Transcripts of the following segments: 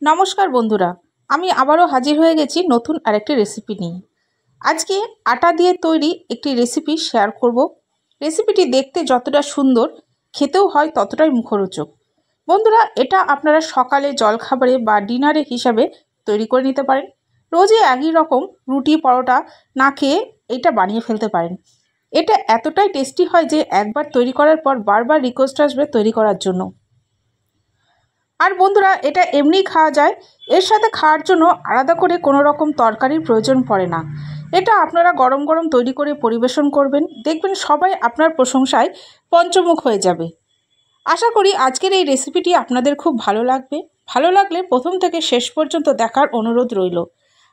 নমস্কার বন্ধুরা, আমি আবারও হাজির হয়ে গেছি নতুন আরেকটি রেসিপি নিয়ে। আজকে আটা দিয়ে তৈরি একটি রেসিপি শেয়ার করব। রেসিপিটি দেখতে যতটা সুন্দর, খেতেও হয় ততটাই মুখরোচক। বন্ধুরা, এটা আপনারা সকালে জলখাবারে বা ডিনারে হিসাবে তৈরি করে নিতে পারেন। রোজই একই রকম রুটি পরোটা না খেয়ে এটা বানিয়ে ফেলতে পারেন। এটা এতটাই টেস্টি হয় যে একবার তৈরি করার পর বারবার রিকোয়েস্ট আসবে তৈরি করার জন্য। আর বন্ধুরা, এটা এমনি খাওয়া যায়, এর সাথে খাওয়ার জন্য আলাদা করে কোনো রকম তরকারির প্রয়োজন পড়ে না। এটা আপনারা গরম গরম তৈরি করে পরিবেশন করবেন, দেখবেন সবাই আপনার প্রশংসায় পঞ্চমুখ হয়ে যাবে। আশা করি আজকের এই রেসিপিটি আপনাদের খুব ভালো লাগবে। ভালো লাগলে প্রথম থেকে শেষ পর্যন্ত দেখার অনুরোধ রইল।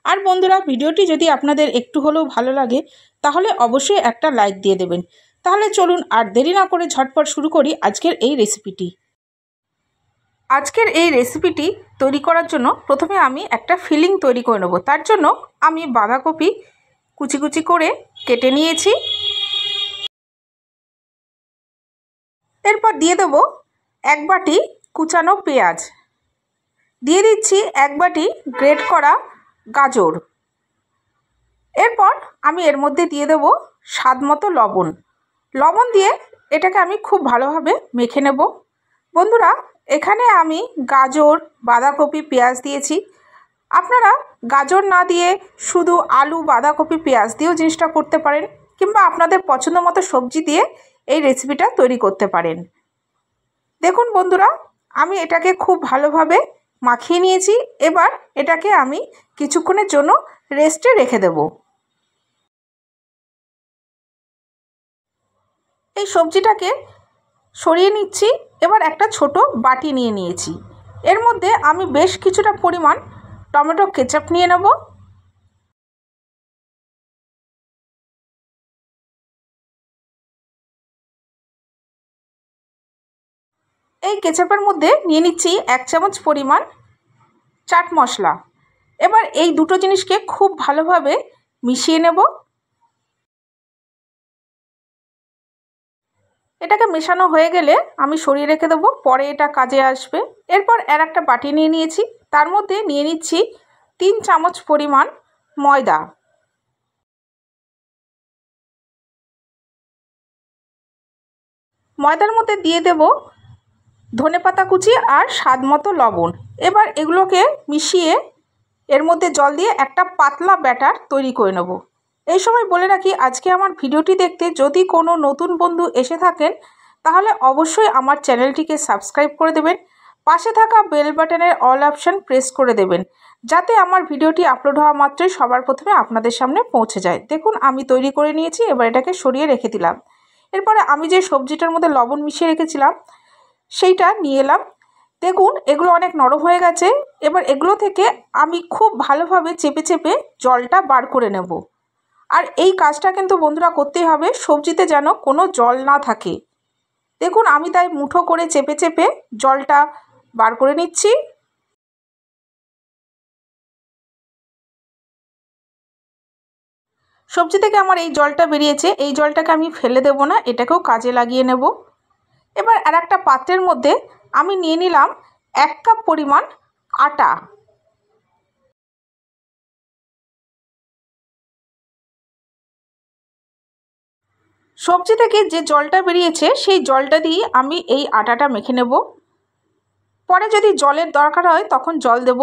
আর বন্ধুরা, ভিডিওটি যদি আপনাদের একটু হলেও ভালো লাগে তাহলে অবশ্যই একটা লাইক দিয়ে দেবেন। তাহলে চলুন আর দেরি না করে ঝটপট শুরু করি আজকের এই রেসিপিটি। আজকের এই রেসিপিটি তৈরি করার জন্য প্রথমে আমি একটা ফিলিং তৈরি করে নেব। তার জন্য আমি বাঁধাকপি কুচি কুচি করে কেটে নিয়েছি। এরপর দিয়ে দেব এক বাটি কুচানো পেঁয়াজ, দিয়ে দিচ্ছি এক বাটি গ্রেট করা গাজর। এরপর আমি এর মধ্যে দিয়ে দেব স্বাদ মতো লবণ দিয়ে এটাকে আমি খুব ভালোভাবে মেখে নেব। বন্ধুরা, এখানে আমি গাজর, বাঁধাকপি, পেঁয়াজ দিয়েছি। আপনারা গাজর না দিয়ে শুধু আলু, বাঁধাকপি, পেঁয়াজ দিয়েও জিনিসটা করতে পারেন, কিংবা আপনাদের পছন্দ মতো সবজি দিয়ে এই রেসিপিটা তৈরি করতে পারেন। দেখুন বন্ধুরা, আমি এটাকে খুব ভালোভাবে মাখিয়ে নিয়েছি। এবার এটাকে আমি কিছুক্ষণের জন্য রেস্টে রেখে দেব। এই সবজিটাকে সরিয়ে নিচ্ছি। এবার একটা ছোট বাটি নিয়ে নিয়েছি। এর মধ্যে আমি বেশ কিছুটা পরিমাণ টমেটো কেচাপ নিয়ে নেব। এই কেচাপের মধ্যে নিয়ে নিচ্ছি 1 চামচ পরিমাণ চাট মশলা। এবার এই দুটো জিনিসকে খুব ভালোভাবে মিশিয়ে নেব। এটাকে মেশানো হয়ে গেলে আমি সরিয়ে রেখে দেবো, পরে এটা কাজে আসবে। এরপর একটা বাটি নিয়ে নিয়েছি, তার মধ্যে নিয়ে নিচ্ছি 3 চামচ পরিমাণ ময়দা। ময়দার মধ্যে দিয়ে দেব ধনেপাতা কুচি আর স্বাদ মতো লবণ। এবার এগুলোকে মিশিয়ে এর মধ্যে জল দিয়ে একটা পাতলা ব্যাটার তৈরি করে নেব। এই সময় বলে রাখি, আজকে আমার ভিডিওটি দেখতে যদি কোনো নতুন বন্ধু এসে থাকেন তাহলে অবশ্যই আমার চ্যানেলটিকে সাবস্ক্রাইব করে দেবেন। পাশে থাকা বেল বাটনের অল অপশান প্রেস করে দেবেন, যাতে আমার ভিডিওটি আপলোড হওয়া মাত্রই সবার প্রথমে আপনাদের সামনে পৌঁছে যায়। দেখুন, আমি তৈরি করে নিয়েছি। এবার এটাকে সরিয়ে রেখে দিলাম। এরপরে আমি যে সবজিটার মধ্যে লবণ মিশিয়ে রেখেছিলাম সেইটা নিয়ে এলাম। দেখুন, এগুলো অনেক নরম হয়ে গেছে। এবার এগুলো থেকে আমি খুব ভালোভাবে চেপে চেপে জলটা বার করে নেব। আর এই কাজটা কিন্তু বন্ধুরা করতেই হবে, সবজিতে যেন কোনো জল না থাকে। দেখুন, আমি তাই মুঠো করে চেপে চেপে জলটা বার করে নিচ্ছি। সবজি থেকে আমার এই জলটা বেরিয়েছে, এই জলটাকে আমি ফেলে দেব না, এটাকেও কাজে লাগিয়ে নেব। এবার একটা পাত্রের মধ্যে আমি নিয়ে নিলাম 1 কাপ পরিমাণ আটা। সবজি থেকে যে জলটা বেরিয়েছে সেই জলটা দিয়ে আমি এই আটাটা মেখে নেব। পরে যদি জলের দরকার হয় তখন জল দেব।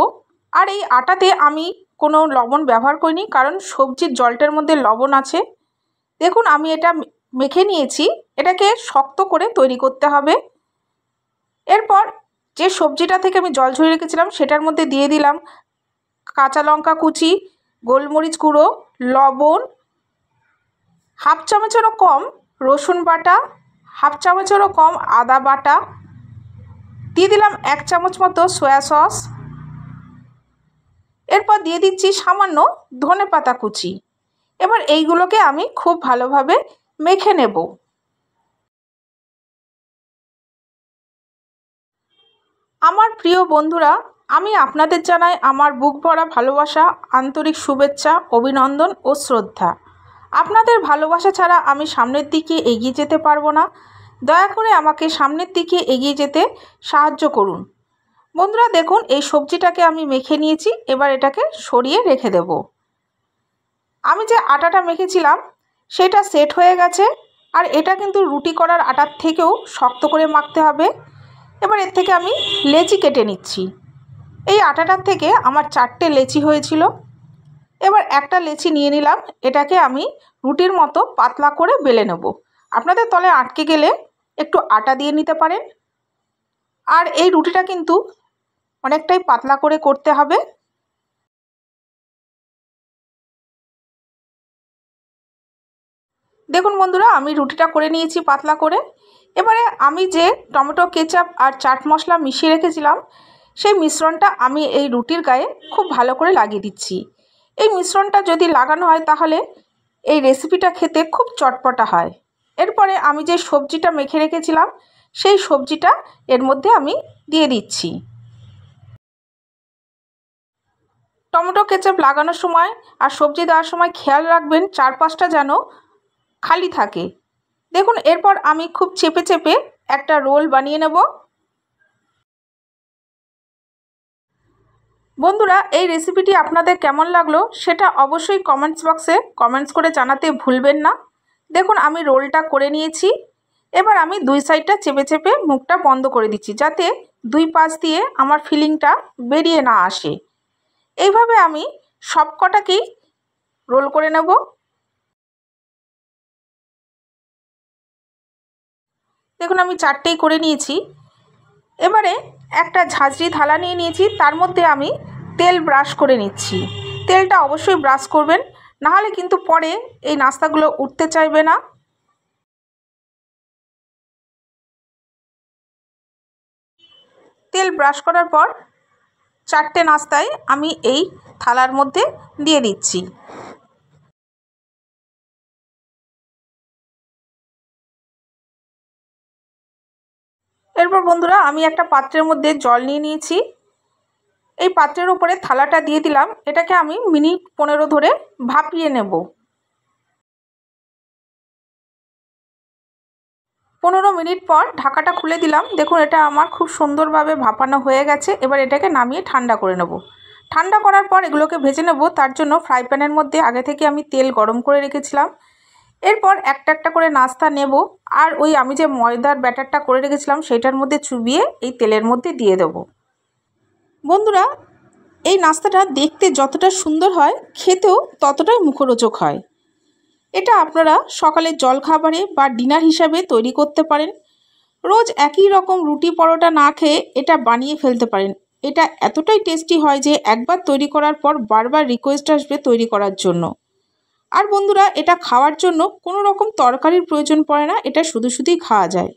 আর এই আটাতে আমি কোনো লবণ ব্যবহার করিনি, কারণ সবজির জলটার মধ্যে লবণ আছে। দেখুন, আমি এটা মেখে নিয়েছি। এটাকে শক্ত করে তৈরি করতে হবে। এরপর যে সবজিটা থেকে আমি জল ঝরিয়ে রেখেছিলাম সেটার মধ্যে দিয়ে দিলাম কাঁচা লঙ্কা কুচি, গোলমরিচ গুঁড়ো, লবণ, হাফ চামচেরও কম রসুন বাটা, হাফ চামচেরও কম আদা বাটা, দিয়ে দিলাম 1 চামচ মতো সয়া সস। এরপর দিয়ে দিচ্ছি সামান্য ধনেপাতা কুচি। এবার এইগুলোকে আমি খুব ভালোভাবে মেখে নেব। আমার প্রিয় বন্ধুরা, আমি আপনাদের জানাই আমার বুক ভরা ভালোবাসা, আন্তরিক শুভেচ্ছা, অভিনন্দন ও শ্রদ্ধা। আপনাদের ভালোবাসা ছাড়া আমি সামনের দিকে এগিয়ে যেতে পারবো না। দয়া করে আমাকে সামনের দিকে এগিয়ে যেতে সাহায্য করুন। বন্ধুরা দেখুন, এই সবজিটাকে আমি মেখে নিয়েছি। এবার এটাকে সরিয়ে রেখে দেব। আমি যে আটাটা মেখেছিলাম সেটা সেট হয়ে গেছে। আর এটা কিন্তু রুটি করার আটার থেকেও শক্ত করে মাখতে হবে। এবার এর থেকে আমি লেচি কেটে নিচ্ছি। এই আটাটার থেকে আমার 4টে লেচি হয়েছিল। এবার একটা লেচি নিয়ে নিলাম। এটাকে আমি রুটির মতো পাতলা করে বেলে নেব। আপনাদের তলে আটকে গেলে একটু আটা দিয়ে নিতে পারেন। আর এই রুটিটা কিন্তু অনেকটাই পাতলা করে করতে হবে। দেখুন বন্ধুরা, আমি রুটিটা করে নিয়েছি পাতলা করে। এবারে আমি যে টমেটো কেচাপ আর চাট মশলা মিশিয়ে রেখেছিলাম সেই মিশ্রণটা আমি এই রুটির গায়ে খুব ভালো করে লাগিয়ে দিচ্ছি। এই মিশ্রণটা যদি লাগানো হয় তাহলে এই রেসিপিটা খেতে খুব চটপটা হয়। এরপরে আমি যে সবজিটা মেখে রেখেছিলাম সেই সবজিটা এর মধ্যে আমি দিয়ে দিচ্ছি। টমেটো কেচাপ লাগানোর সময় আর সবজি দেওয়ার সময় খেয়াল রাখবেন চারপাশটা যেন খালি থাকে। দেখুন, এরপর আমি খুব চেপে চেপে একটা রোল বানিয়ে নেব। বন্ধুরা, এই রেসিপিটি আপনাদের কেমন লাগলো সেটা অবশ্যই কমেন্টস বক্সে কমেন্টস করে জানাতে ভুলবেন না। দেখুন, আমি রোলটা করে নিয়েছি। এবার আমি দুই সাইডটা চেপে চেপে মুখটা বন্ধ করে দিচ্ছি যাতে দুই পাশ দিয়ে আমার ফিলিংটা বেরিয়ে না আসে। এইভাবে আমি সব কটাকেই রোল করে নেব। দেখুন, আমি 4টেই করে নিয়েছি। এবারে একটা ঝাঁঝরি থালা নিয়ে নিয়েছি, তার মধ্যে আমি তেল ব্রাশ করে নিচ্ছি। তেলটা অবশ্যই ব্রাশ করবেন, নাহলে কিন্তু পরে এই নাস্তাগুলো উঠতে চাইবে না। তেল ব্রাশ করার পর 4টে নাস্তায় আমি এই থালার মধ্যে দিয়ে দিচ্ছি। এরপর বন্ধুরা, আমি একটা পাত্রের মধ্যে জল নিয়ে নিয়েছি। এই পাত্রের উপরে থালাটা দিয়ে দিলাম। এটাকে আমি মিনিট 15 ধরে ভাপিয়ে নেব। 15 মিনিট পর ঢাকাটা খুলে দিলাম। দেখুন, এটা আমার খুব সুন্দরভাবে ভাপানো হয়ে গেছে। এবার এটাকে নামিয়ে ঠান্ডা করে নেব। ঠান্ডা করার পর এগুলোকে ভেজে নেব। তার জন্য ফ্রাই প্যানের মধ্যে আগে থেকে আমি তেল গরম করে রেখেছিলাম। এরপর একটা একটা করে নাস্তা নেব আর ওই আমি যে ময়দার ব্যাটারটা করে রেখেছিলাম সেটার মধ্যে চুবিয়ে এই তেলের মধ্যে দিয়ে দেব। বন্ধুরা, এই নাস্তাটা দেখতে যতটা সুন্দর হয় খেতেও ততটাই মুখরোচক হয়। এটা আপনারা সকালের জলখাবারে বা ডিনার হিসাবে তৈরি করতে পারেন। রোজ একই রকম রুটি পরোটা না খেয়ে এটা বানিয়ে ফেলতে পারেন। এটা এতটাই টেস্টি হয় যে একবার তৈরি করার পর বারবার রিকোয়েস্ট আসবে তৈরি করার জন্য। আর বন্ধুরা, এটা খাওয়ার জন্য কোনো রকম তরকারির প্রয়োজন পড়ে না, এটা শুধু শুধুই খাওয়া যায়।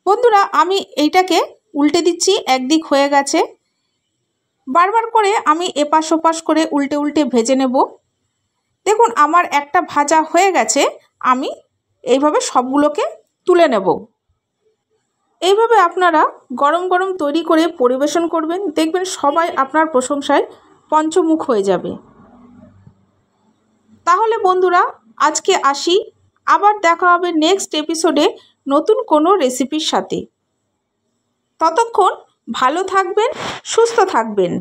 বন্ধুরা, আমি এইটাকে উল্টে দিচ্ছি। একদিক হয়ে গেছে। বারবার করে আমি এপাশ ওপাশ করে উল্টে উল্টে ভেজে নেব। দেখুন, আমার একটা ভাজা হয়ে গেছে। আমি এইভাবে সবগুলোকে তুলে নেব। এইভাবে আপনারা গরম গরম তৈরি করে পরিবেশন করবেন, দেখবেন সবাই আপনার প্রশংসায় পঞ্চমুখ হয়ে যাবে। তাহলে বন্ধুরা, আজকে আসি। আবার দেখা হবে নেক্সট এপিসোডে নতুন কোনো রেসিপির সাথে। ততক্ষণ ভালো থাকবেন, সুস্থ থাকবেন।